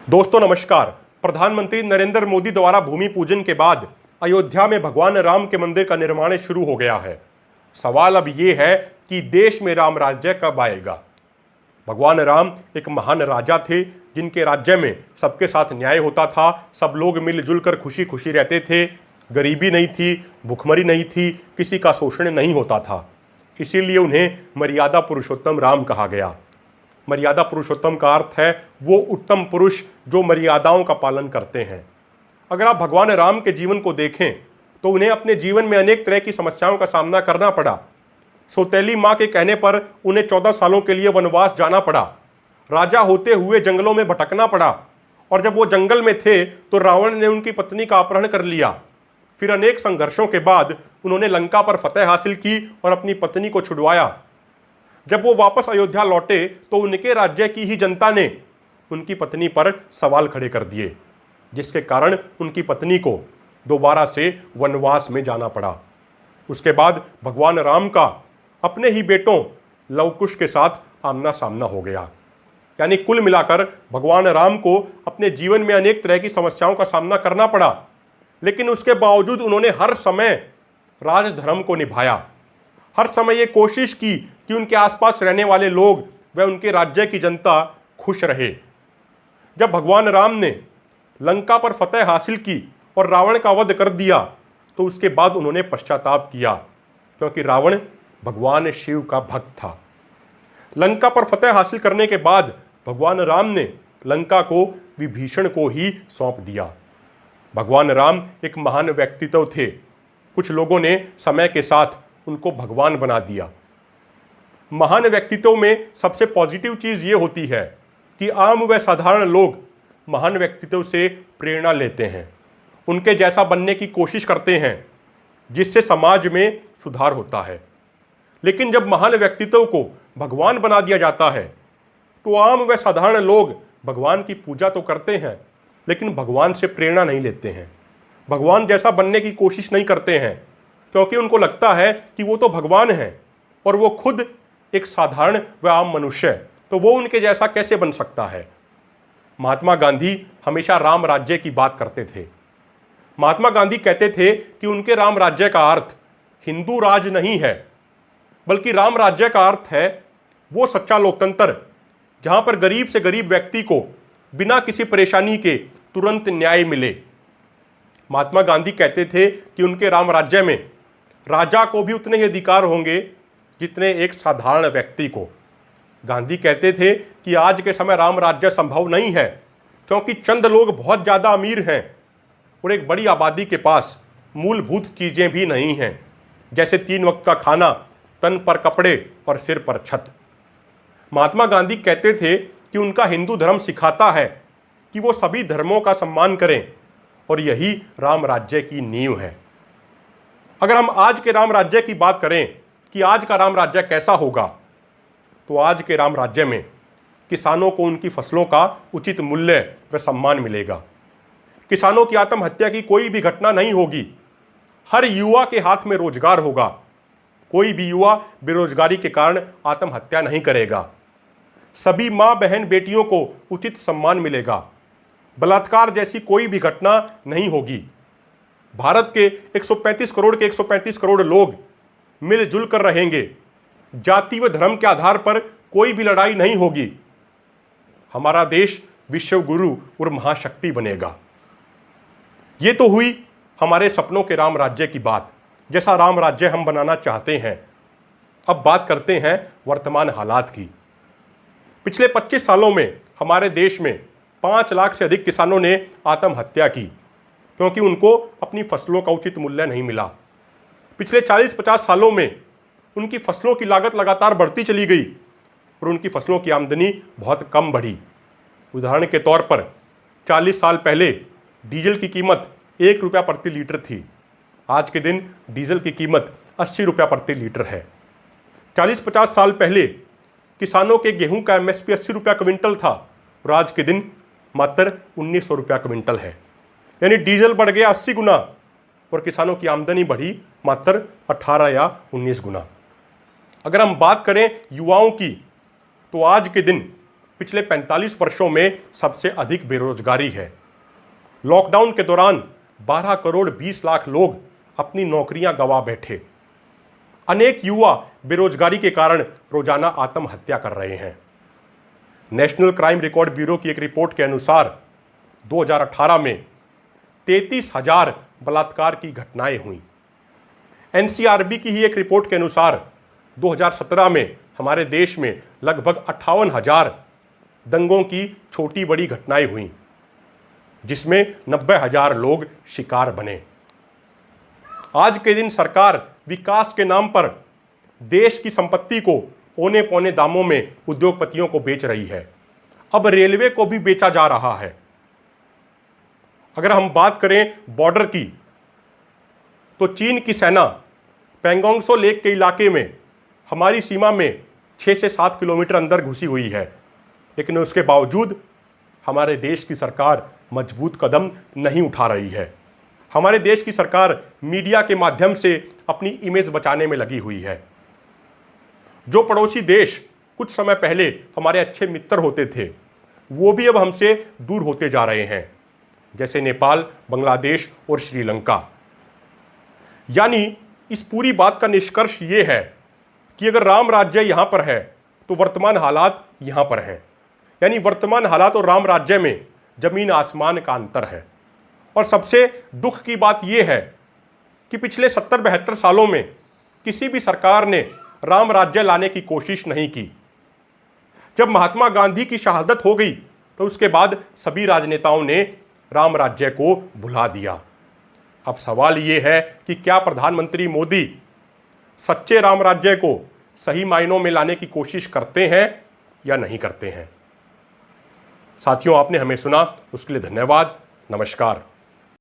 दोस्तों नमस्कार। प्रधानमंत्री नरेंद्र मोदी द्वारा भूमि पूजन के बाद अयोध्या में भगवान राम के मंदिर का निर्माण शुरू हो गया है। सवाल अब यह है कि देश में राम राज्य कब आएगा। भगवान राम एक महान राजा थे जिनके राज्य में सबके साथ न्याय होता था, सब लोग मिलजुल कर खुशी खुशी रहते थे, गरीबी नहीं थी, भुखमरी नहीं थी, किसी का शोषण नहीं होता था। इसीलिए उन्हें मर्यादा पुरुषोत्तम राम कहा गया। मर्यादा पुरुषोत्तम का अर्थ है वो उत्तम पुरुष जो मर्यादाओं का पालन करते हैं। अगर आप भगवान राम के जीवन को देखें तो उन्हें अपने जीवन में अनेक तरह की समस्याओं का सामना करना पड़ा। सौतेली माँ के कहने पर उन्हें 14 सालों के लिए वनवास जाना पड़ा। राजा होते हुए जंगलों में भटकना पड़ा और जब वो जंगल में थे तो रावण ने उनकी पत्नी का अपहरण कर लिया। फिर अनेक संघर्षों के बाद उन्होंने लंका पर फतेह हासिल की और अपनी पत्नी को छुड़वाया। जब वो वापस अयोध्या लौटे तो उनके राज्य की ही जनता ने उनकी पत्नी पर सवाल खड़े कर दिए, जिसके कारण उनकी पत्नी को दोबारा से वनवास में जाना पड़ा। उसके बाद भगवान राम का अपने ही बेटों लव कुश के साथ आमना सामना हो गया। यानी कुल मिलाकर भगवान राम को अपने जीवन में अनेक तरह की समस्याओं का सामना करना पड़ा, लेकिन उसके बावजूद उन्होंने हर समय राजधर्म को निभाया। हर समय ये कोशिश की कि उनके आसपास रहने वाले लोग व उनके राज्य की जनता खुश रहे। जब भगवान राम ने लंका पर फतेह हासिल की और रावण का वध कर दिया तो उसके बाद उन्होंने पश्चाताप किया, क्योंकि रावण भगवान शिव का भक्त था। लंका पर फतेह हासिल करने के बाद भगवान राम ने लंका को विभीषण को ही सौंप दिया। भगवान राम एक महान व्यक्तित्व थे। कुछ लोगों ने समय के साथ उनको भगवान बना दिया। महान व्यक्तित्व में सबसे पॉजिटिव चीज़ ये होती है कि आम व साधारण लोग महान व्यक्तित्व से प्रेरणा लेते हैं, उनके जैसा बनने की कोशिश करते हैं, जिससे समाज में सुधार होता है। लेकिन जब महान व्यक्तित्व को भगवान बना दिया जाता है तो आम व साधारण लोग भगवान की पूजा तो करते हैं, लेकिन भगवान से प्रेरणा नहीं लेते हैं, भगवान जैसा बनने की कोशिश नहीं करते हैं, क्योंकि उनको लगता है कि वो तो भगवान हैं और वो खुद एक साधारण व आम मनुष्य है, तो वो उनके जैसा कैसे बन सकता है। महात्मा गांधी हमेशा राम राज्य की बात करते थे। महात्मा गांधी कहते थे कि उनके राम राज्य का अर्थ हिंदू राज नहीं है, बल्कि राम राज्य का अर्थ है वो सच्चा लोकतंत्र जहां पर गरीब से गरीब व्यक्ति को बिना किसी परेशानी के तुरंत न्याय मिले। महात्मा गांधी कहते थे कि उनके राम राज्य में राजा को भी उतने ही अधिकार होंगे जितने एक साधारण व्यक्ति को। गांधी कहते थे कि आज के समय राम राज्य संभव नहीं है, क्योंकि चंद लोग बहुत ज़्यादा अमीर हैं और एक बड़ी आबादी के पास मूलभूत चीज़ें भी नहीं हैं, जैसे 3 वक्त का खाना, तन पर कपड़े और सिर पर छत। महात्मा गांधी कहते थे कि उनका हिंदू धर्म सिखाता है कि वो सभी धर्मों का सम्मान करें और यही राम राज्य की नींव है। अगर हम आज के राम राज्य की बात करें कि आज का राम राज्य कैसा होगा, तो आज के राम राज्य में किसानों को उनकी फसलों का उचित मूल्य व सम्मान मिलेगा। किसानों की आत्महत्या की कोई भी घटना नहीं होगी। हर युवा के हाथ में रोजगार होगा। कोई भी युवा बेरोजगारी के कारण आत्महत्या नहीं करेगा। सभी माँ बहन बेटियों को उचित सम्मान मिलेगा। बलात्कार जैसी कोई भी घटना नहीं होगी। भारत के 135 करोड़ के 135 करोड़ लोग मिलजुल कर रहेंगे। जाति व धर्म के आधार पर कोई भी लड़ाई नहीं होगी। हमारा देश विश्व गुरु और महाशक्ति बनेगा। ये तो हुई हमारे सपनों के राम राज्य की बात, जैसा राम राज्य हम बनाना चाहते हैं। अब बात करते हैं वर्तमान हालात की। पिछले 25 सालों में हमारे देश में 5 लाख से अधिक किसानों ने आत्महत्या की, क्योंकि उनको अपनी फसलों का उचित मूल्य नहीं मिला। पिछले 40-50 सालों में उनकी फसलों की लागत लगातार बढ़ती चली गई और उनकी फसलों की आमदनी बहुत कम बढ़ी। उदाहरण के तौर पर 40 साल पहले डीजल की कीमत 1 रुपया प्रति लीटर थी। आज के दिन डीजल की कीमत 80 रुपया प्रति लीटर है। 40-50 साल पहले किसानों के गेहूं का MSP 80 रुपया क्विंटल था और आज के दिन मात्र 1900 रुपया क्विंटल है। यानी डीजल बढ़ गया 80 गुना और किसानों की आमदनी बढ़ी मात्र 18 या 19 गुना। अगर हम बात करें युवाओं की, तो आज के दिन पिछले 45 वर्षों में सबसे अधिक बेरोजगारी है। लॉकडाउन के दौरान 12 करोड़ 20 लाख लोग अपनी नौकरियां गंवा बैठे। अनेक युवा बेरोजगारी के कारण रोजाना आत्महत्या कर रहे हैं। नेशनल क्राइम रिकॉर्ड ब्यूरो की एक रिपोर्ट के अनुसार 2018 में 33,000 बलात्कार की घटनाएं हुई। एनसीआरबी की ही एक रिपोर्ट के अनुसार 2017 में हमारे देश में लगभग 58,000 दंगों की छोटी बड़ी घटनाएं हुई, जिसमें 90,000 लोग शिकार बने। आज के दिन सरकार विकास के नाम पर देश की संपत्ति को औने पौने दामों में उद्योगपतियों को बेच रही है। अब रेलवे को भी बेचा जा रहा है। अगर हम बात करें बॉर्डर की, तो चीन की सेना पैंगोंग त्सो लेक के इलाके में हमारी सीमा में 6 से 7 किलोमीटर अंदर घुसी हुई है, लेकिन उसके बावजूद हमारे देश की सरकार मजबूत कदम नहीं उठा रही है। हमारे देश की सरकार मीडिया के माध्यम से अपनी इमेज बचाने में लगी हुई है। जो पड़ोसी देश कुछ समय पहले हमारे अच्छे मित्र होते थे, वो भी अब हमसे दूर होते जा रहे हैं, जैसे नेपाल, बांग्लादेश और श्रीलंका। यानी इस पूरी बात का निष्कर्ष ये है कि अगर राम राज्य यहां पर है तो वर्तमान हालात यहां पर हैं। यानी वर्तमान हालात और राम राज्य में जमीन आसमान का अंतर है। और सबसे दुख की बात यह है कि पिछले 70-72 सालों में किसी भी सरकार ने राम राज्य लाने की कोशिश नहीं की। जब महात्मा गांधी की शहादत हो गई तो उसके बाद सभी राजनेताओं ने राम राज्य को भुला दिया। अब सवाल यह है कि क्या प्रधानमंत्री मोदी सच्चे राम राज्य को सही मायनों में लाने की कोशिश करते हैं या नहीं करते हैं। साथियों, आपने हमें सुना, उसके लिए धन्यवाद। नमस्कार।